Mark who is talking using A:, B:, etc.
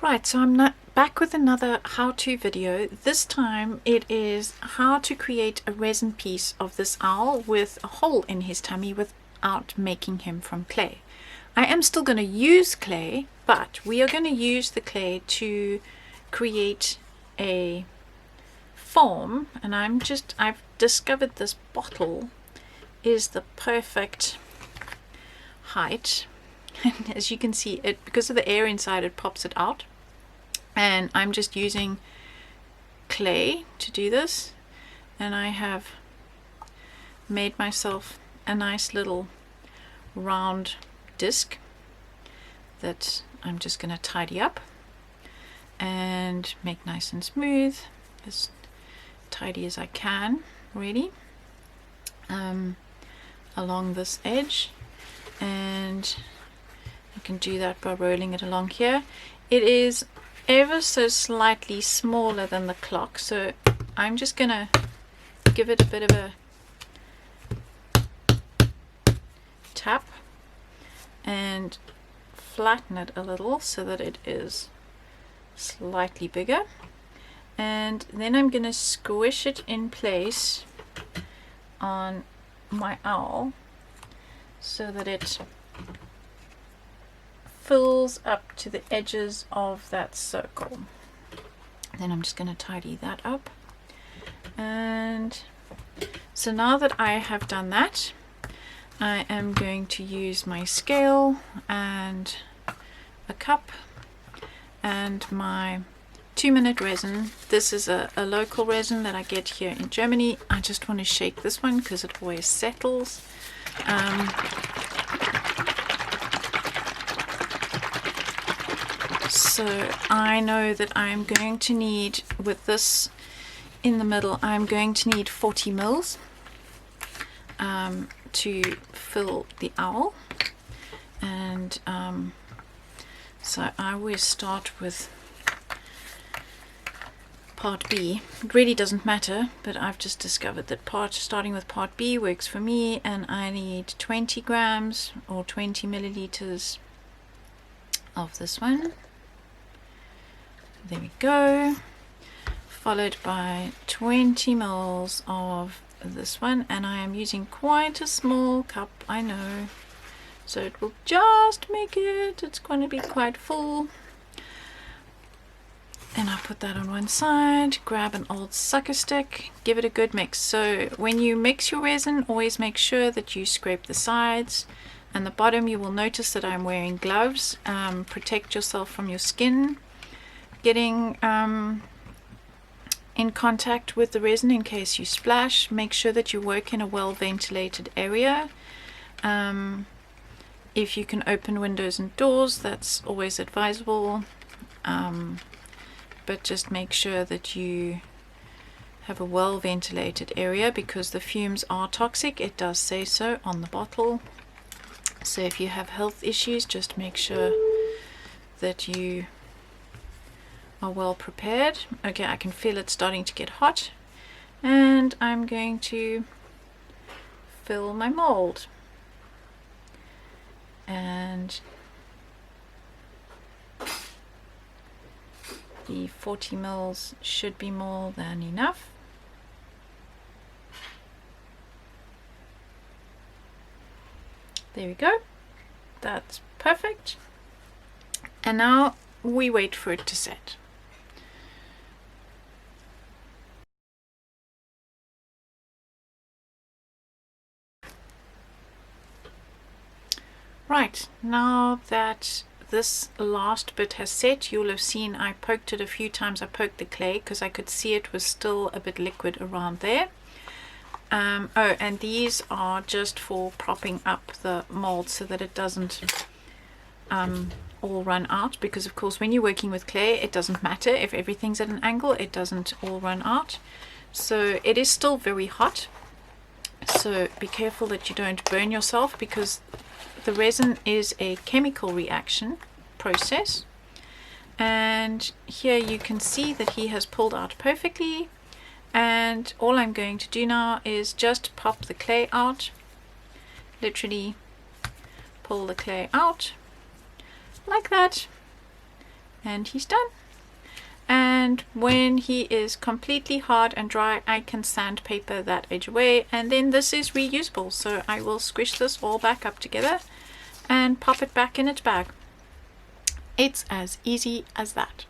A: Right, so I'm not back with another how-to video. This time it is how to create a resin piece of this owl with a hole in his tummy without making him from clay. I am still going to use clay, but we are going to use the clay to create a form, and I've discovered this bottle is the perfect height. And as you can see, it because of the air inside, it pops it out. And I'm just using clay to do this, and I have made myself a nice little round disc that I'm just going to tidy up and make nice and smooth, as tidy as I can, really, along this edge. And you can do that by rolling it along here. It is ever so slightly smaller than the clock, so I'm just gonna give it a bit of a tap and flatten it a little so that it is slightly bigger, and then I'm gonna squish it in place on my owl so that it fills up to the edges of that circle. Then I'm just going to tidy that up. And so now that I have done that, I am going to use my scale and a cup and my 2-minute resin. This is a local resin that I get here in Germany. I just want to shake this one because it always settles. So I know that I'm going to need, with this in the middle, I'm going to need 40 mils to fill the owl. And so I always start with part B. It really doesn't matter, but I've just discovered that starting with part B works for me, and I need 20 grams or 20 milliliters of this one. There we go, followed by 20 mils of this one, and I am using quite a small cup, I know, so it will just make it's going to be quite full. And I'll put that on one side, grab an old sucker stick, give it a good mix. So when you mix your resin, always make sure that you scrape the sides and the bottom. You will notice that I'm wearing gloves. Protect yourself from your skin getting in contact with the resin in case you splash. Make sure that you work in a well ventilated area. If you can open windows and doors, that's always advisable. But just make sure that you have a well ventilated area because the fumes are toxic. It does say so on the bottle. So if you have health issues, just make sure that you are well prepared. Okay, I can feel it starting to get hot, and I'm going to fill my mold. And the 40 mils should be more than enough. There we go. That's perfect. And now we wait for it to set. Right, now that this last bit has set, you'll have seen I poked it a few times. I poked the clay because I could see it was still a bit liquid around there. Oh, and these are just for propping up the mold so that it doesn't all run out, because of course when you're working with clay, it doesn't matter if everything's at an angle, it doesn't all run out. So it is still very hot, so be careful that you don't burn yourself, because the resin is a chemical reaction process. And here you can see that he has pulled out perfectly, and all I'm going to do now is just pop the clay out, literally pull the clay out like that, and he's done. And when he is completely hard and dry, I can sandpaper that edge away, and then this is reusable, so I will squish this all back up together and pop it back in its bag. It's as easy as that.